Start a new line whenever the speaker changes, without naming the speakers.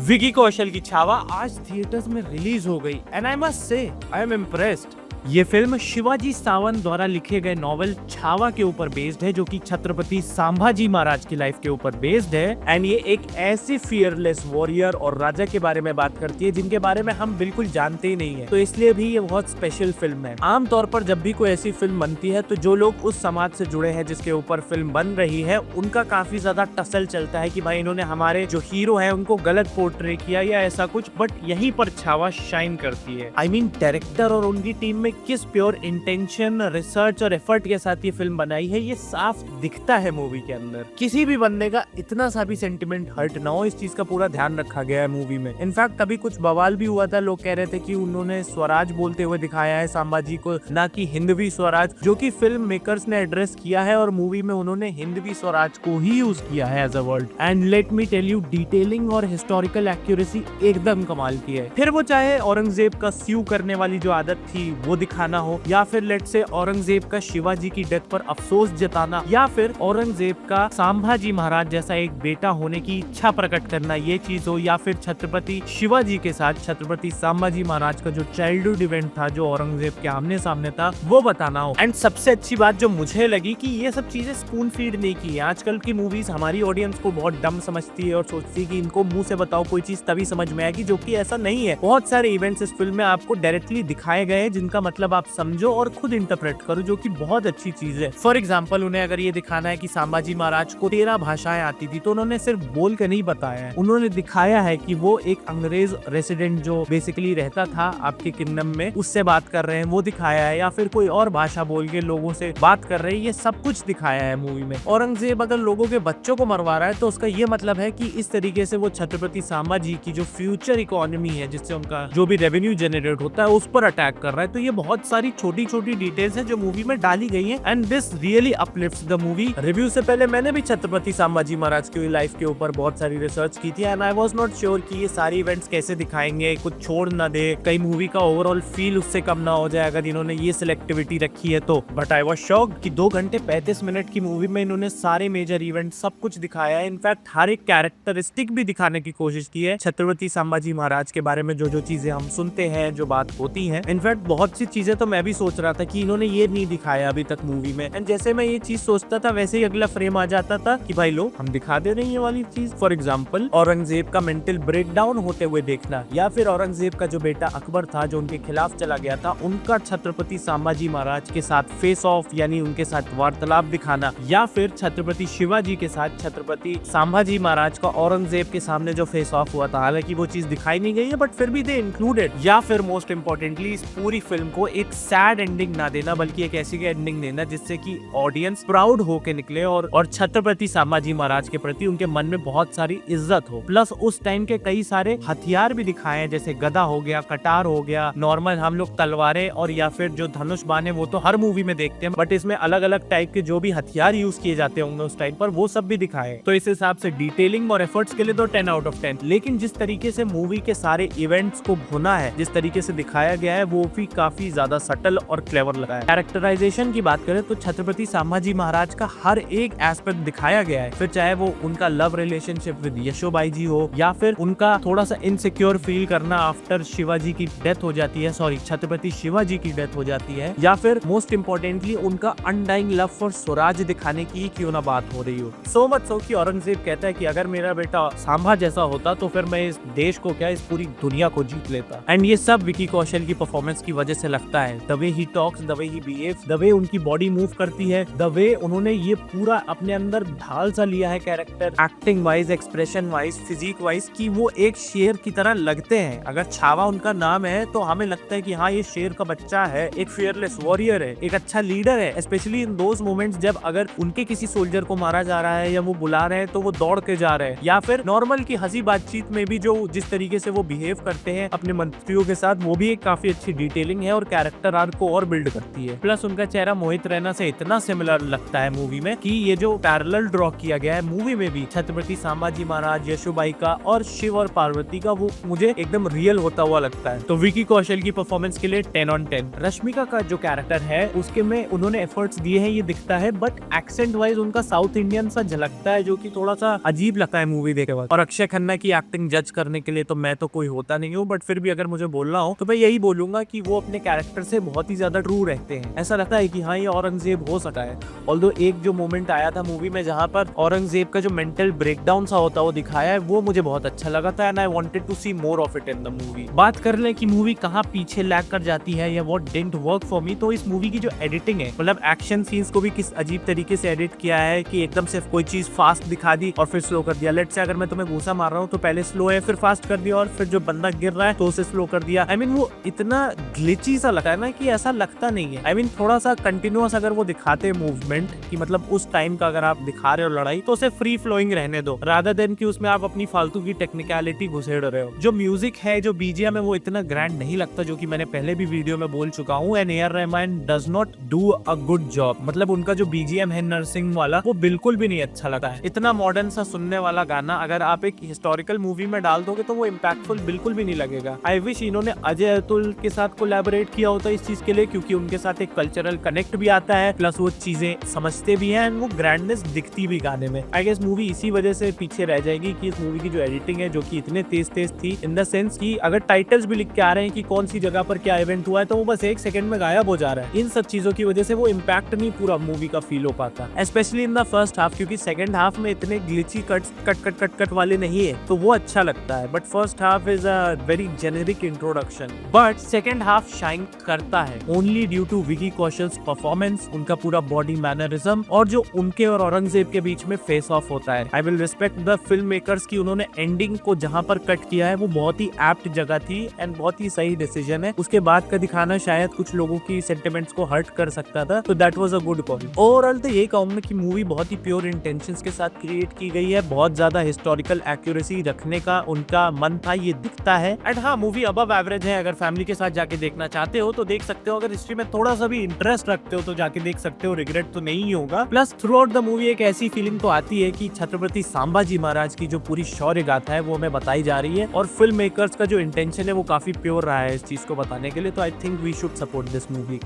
विकी कौशल की छावा आज थिएटर्स में रिलीज हो गई and I must say I am impressed. ये फिल्म शिवाजी सावंत द्वारा लिखे गए नॉवल छावा के ऊपर बेस्ड है, जो कि छत्रपति संभाजी महाराज की लाइफ के ऊपर बेस्ड है। एंड ये एक ऐसी फियरलेस वॉरियर और राजा के बारे में बात करती है जिनके बारे में हम बिल्कुल जानते ही नहीं है, तो इसलिए भी ये बहुत स्पेशल फिल्म है। आमतौर पर जब भी कोई ऐसी फिल्म बनती है तो जो लोग उस समाज से जुड़े हैं जिसके ऊपर फिल्म बन रही है, उनका काफी ज्यादा टसल चलता है कि भाई इन्होंने हमारे जो हीरो है उनको गलत पोर्ट्रे किया या ऐसा कुछ, बट यहीं पर छावा शाइन करती है। आई मीन डायरेक्टर और उनकी टीम में किस प्योर इंटेंशन, रिसर्च और एफर्ट के साथ ये फिल्म बनाई है, ये साफ दिखता है मूवी के अंदर। किसी भी बंदे का इतना सा भी सेंटिमेंट हर्ट ना हो, इस चीज का पूरा ध्यान रखा गया है मूवी में। इनफैक्ट कभी कुछ बवाल भी हुआ था, लोग कह रहे थे कि उन्होंने स्वराज बोलते हुए दिखाया है संभाजी को, ना कि हिंदवी स्वराज, जो कि फिल्म मेकर्स ने एड्रेस किया है और मूवी में उन्होंने हिंदवी स्वराज को ही यूज किया है as a word. And let me tell you, detailing और हिस्टोरिकल एक्यूरेसी एकदम कमाल की है। फिर वो चाहे औरंगजेब का स्यू करने वाली जो आदत थी वो दिखाना हो, या फिर लेट से औरंगजेब का शिवाजी की डेथ पर अफसोस जताना, या फिर औरंगजेब का संभाजी महाराज जैसा एक बेटा होने की इच्छा प्रकट करना, ये चीज हो, या फिर छत्रपति शिवाजी के साथ छत्रपति संभाजी महाराज का जो चाइल्डहुड इवेंट था जो औरंगजेब के आमने सामने था वो बताना हो। एंड सबसे अच्छी बात जो मुझे लगी कि ये सब चीजें स्पून फीड नहीं की है। आजकल की मूवीज हमारी ऑडियंस को बहुत डम समझती है और सोचती है कि इनको मुंह से बताओ कोई चीज तभी समझ में आएगी, जो कि ऐसा नहीं है। बहुत सारे इवेंट्स इस फिल्म में आपको डायरेक्टली दिखाए गए हैं जिनका मतलब आप समझो और खुद इंटरप्रेट करो, जो कि बहुत अच्छी चीज है। फॉर एग्जाम्पल, उन्हें अगर ये दिखाना है कि संभाजी महाराज को 13 भाषाएं आती थी, तो उन्होंने सिर्फ बोल के नहीं बताया है, उन्होंने दिखाया है कि वो एक अंग्रेज रेसिडेंट जो बेसिकली रहता था आपके किंगडम में, उससे बात कर रहे हैं, वो दिखाया है, या फिर कोई और भाषा बोल के लोगों से बात कर रहे हैं, ये सब कुछ दिखाया है मूवी में। औरंगजेब अगर लोगों के बच्चों को मरवा रहा है तो उसका ये मतलब है कि इस तरीके से वो छत्रपति संभाजी की जो फ्यूचर इकोनॉमी है, जिससे उनका जो भी रेवेन्यू जनरेट होता है, उस पर अटैक कर रहा है। तो ये बहुत सारी छोटी छोटी डिटेल्स है जो मूवी में डाली गई है and this really uplifts the movie. Review से पहले मैंने भी छत्रपति संभाजी महाराज की लाइफ के ऊपर बहुत सारी रिसर्च की थी and I was not sure कि ये सारी इवेंट्स कैसे दिखाएंगे, कुछ छोड़ ना दे, कई मूवी का ओवरऑल फील उससे कम ना हो जाए अगर इन्होंने ये सिलेक्टिविटी रखी है तो। बट आई वाज शॉक्ड कि 2 घंटे 35 मिनट की मूवी में इन्होंने सारे मेजर इवेंट सब कुछ दिखाया है। इनफैक्ट हर एक कैरेक्टरिस्टिक भी दिखाने की कोशिश की है छत्रपति संभाजी महाराज के बारे में, जो चीजें हम सुनते हैं, जो बात होती है। इनफैक्ट बहुत सी चीजें तो मैं भी सोच रहा था कि इन्होंने ये नहीं दिखाया अभी तक मूवी में, एंड जैसे मैं ये चीज सोचता था वैसे ही अगला फ्रेम आ जाता था कि भाई लो हम दिखा दे रहे हैं ये वाली चीज। फॉर एग्जांपल, औरंगजेब का मेंटल ब्रेकडाउन होते हुए देखना, या फिर औरंगजेब का जो बेटा अकबर था जो उनके खिलाफ चला गया था, उनका छत्रपति संभाजी महाराज के साथ फेस ऑफ यानी उनके साथ वार्तालाप दिखाना, या फिर छत्रपति शिवाजी के साथ छत्रपति संभाजी महाराज का औरंगजेब के सामने जो फेस ऑफ हुआ था। हालांकि वो चीज दिखाई नहीं गई है बट फिर भी दे इंक्लूडेड। या फिर मोस्ट इंपॉर्टेंटली, इस पूरी फिल्म को एक सैड एंडिंग ना देना बल्कि एक ऐसी एंडिंग देना जिससे कि ऑडियंस प्राउड होके निकले और छत्रपति संभाजी महाराज के प्रति उनके मन में बहुत सारी इज्जत हो। प्लस उस टाइम के कई सारे हथियार भी दिखाए हैं, जैसे गदा हो गया, कटार हो गया, नॉर्मल हम लोग तलवारें और या फिर जो धनुष बाण है वो तो हर मूवी में देखते हैं, बट इसमें अलग अलग टाइप के जो भी हथियार यूज किए जाते होंगे उस टाइम पर, वो सब भी दिखाए। तो इस हिसाब से डिटेलिंग और एफर्ट्स के लिए तो 10 आउट ऑफ 10। लेकिन जिस तरीके से मूवी के सारे इवेंट्स को भुना है, जिस तरीके से दिखाया गया है, वो भी काफी ज्यादा सटल और क्लेवर लगा है। कैरेक्टराइजेशन की बात करें तो छत्रपति संभाजी महाराज का हर एक एस्पेक्ट दिखाया गया है, फिर चाहे वो उनका लव रिलेशनशिप विद यशोबाई जी हो, या फिर उनका थोड़ा सा इनसिक्योर फील करना आफ्टर शिवाजी की डेथ हो जाती है, सॉरी छत्रपति शिवाजी की डेथ हो जाती है, या फिर मोस्ट इंपॉर्टेंटली उनका अनडाइंग लव फॉर स्वराज दिखाने की क्यों ना बात हो रही हो। सो मच सो कि औरंगजेब कहता है कि अगर मेरा बेटा सांभा जैसा होता तो फिर मैं इस देश को क्या, इस पूरी दुनिया को जीत लेता। एंड ये सब विकी कौशल की परफॉर्मेंस की वजह से लगता है। The way he talks, the way he behaves, the way उनकी बॉडी मूव करती है, द वे उन्होंने ये पूरा अपने अंदर ढाल सा लिया है character, acting wise, expression wise, physique wise, कि वो एक शेर की तरह लगते हैं। अगर छावा उनका नाम है तो हमें लगता है कि हाँ ये शेर का बच्चा है, एक फियरलेस वॉरियर है, एक अच्छा लीडर है। स्पेशली इन दोज मोमेंट्स जब अगर उनके किसी सोल्जर को मारा जा रहा है या वो बुला रहे हैं तो वो दौड़ के जा रहे हैं, या फिर नॉर्मल की हंसी बातचीत में भी जो जिस तरीके से वो बिहेव करते हैं अपने मंत्रियों के साथ, वो भी एक काफी अच्छी डिटेलिंग है और और कैरेक्टर आर्क को और बिल्ड करती है। प्लस उनका चेहरा मोहित रैना से इतना सिमिलर लगता है मूवी में कि ये जो पैरेलल ड्रॉ किया गया है मूवी में भी छत्रपति संभाजी महाराज, यशोबाई का और शिव और पार्वती का, वो मुझे एकदम रियल होता हुआ लगता है। तो विकी कौशल की परफॉर्मेंस के लिए 10 on 10। रश्मिका का जो कैरेक्टर है उसके में उन्होंने एफर्ट्स दिए हैं ये दिखता है, बट एक्सेंट वाइज उनका साउथ इंडियन सा झलकता है जो कि थोड़ा सा अजीब लगता है मूवी देखे बाद। और अक्षय खन्ना की एक्टिंग जज करने के लिए तो मैं तो कोई होता नहीं हूँ, बट फिर भी अगर मुझे बोलना हो तो मैं यही बोलूंगा कि वो अपने कैरेक्टर से बहुत ही ज्यादा ट्रू रहते हैं। ऐसा लगता है कि हाँ ये औरंगजेब हो सका है। ऑल्दो एक जो मोमेंट आया था मूवी में जहाँ पर औरंगजेब का जो मेंटल ब्रेकडाउन सा होता है वो दिखाया है, वो मुझे बहुत अच्छा लगा था and I wanted to see more of it in the movie. बात कर ले कि मूवी कहाँ पीछे लैग कर जाती है या what didn't work for me, तो इस मूवी की जो एडिटिंग है, मतलब एक्शन सीन्स को भी किस अजीब तरीके से एडिट किया है कि एकदम से कोई चीज फास्ट दिखा दी और फिर स्लो कर दिया। लेट्स से अगर मैं तुम्हें घूसा मार रहा हूँ तो पहले स्लो है फिर फास्ट कर दिया और फिर जो बंदा गिर रहा है तो उसे स्लो कर दिया। आई मीन वो इतना ग्लिची सा लगता है ना कि ऐसा लगता नहीं है। आई मीन थोड़ा सा कंटिन्यूअस अगर वो दिखाते मूवमेंट कि मतलब उस टाइम का अगर आप दिखा रहे हो लड़ाई तो उसे फ्री फ्लोइंग रहने दो, रादर देन कि उसमें आप अपनी फालतू की टेक्निकलिटी घुसेड़ रहे हो। जो म्यूजिक है, जो बीजीएम है, वो इतना ग्रैंड नहीं लगता, जो कि मैंने पहले भी वीडियो में बोल चुका हूँ। And AR. Rahman does not do a good job. मतलब उनका जो बीजीएम है नर्सिंग वाला वो बिल्कुल भी नहीं अच्छा लगता है। इतना मॉडर्न सा सुनने वाला गाना अगर आप एक हिस्टोरिकल मूवी में डाल दोगे तो वो इम्पैक्टफुल बिल्कुल भी नहीं लगेगा। आई विश इन्होंने अजय अतुल के साथ कोलैबोरेट किया होता इस चीज के लिए, क्योंकि उनके साथ एक कल्चरल कनेक्ट भी आता है, प्लस वो चीजें समझते भी हैं एंड वो ग्रैंडनेस दिखती भी गाने में। आई गेस मूवी इसी वजह से पीछे रह जाएगी कि इस मूवी की जो एडिटिंग है जो कि इतने तेज थी, इन द सेंस कि अगर टाइटल्स भी लिख के आ रहे हैं कि कौन सी जगह पर क्या इवेंट हुआ है तो वो बस 1 सेकंड में गायब हो जा रहा है। इन सब चीजों की वजह से वो इम्पैक्ट नहीं पूरा मूवी का फील हो पाता, specially in the first half, क्योंकि सेकंड हाफ में इतने ग्लिची कट वाले नहीं है तो वो अच्छा लगता है। But first half is a very generic introduction, but second half shine करता है only due to Vicky Kaushal's performance, उनका पूरा बॉडी मैनरिज्म और जो उनके और औरंगजेब के बीच में फेस ऑफ होता है। I will respect the film makers की उन्होंने एंडिंग को जहां पर कट किया है वो बहुत ही एप्ट जगह थी एंड बहुत ही सही डिसीजन है। उसके बाद का दिखाना शायद कुछ लोगों की सेंटिमेंट्स को हर्ट कर सकता था, तो that was a good call. Overall तो ये कहूंगा कि मूवी बहुत ही प्योर इंटेंशंस के साथ क्रिएट की गई है। बहुत ज्यादा हिस्टोरिकल एक्यूरेसी रखने का उनका मन था, ये दिखता है। एंड हाँ, मूवी अबव एवरेज है। अगर फैमिली के साथ जाके देखना चाहते हो तो देख सकते हो, अगर हिस्ट्री में थोड़ा सा भी इंटरेस्ट रखते हो तो जाके देख सकते हो, रिग्रेट तो नहीं होगा। Plus through out the movie एक ऐसी फीलिंग तो आती है कि छत्रपति संभाजी महाराज की जो पूरी शौर्य गाथा है वो हमें बताई जा रही है और फिल्म मेकर्स का जो इंटेंशन है वो काफी प्योर रहा है इस चीज को बताने के लिए। तो I think we should support this movie.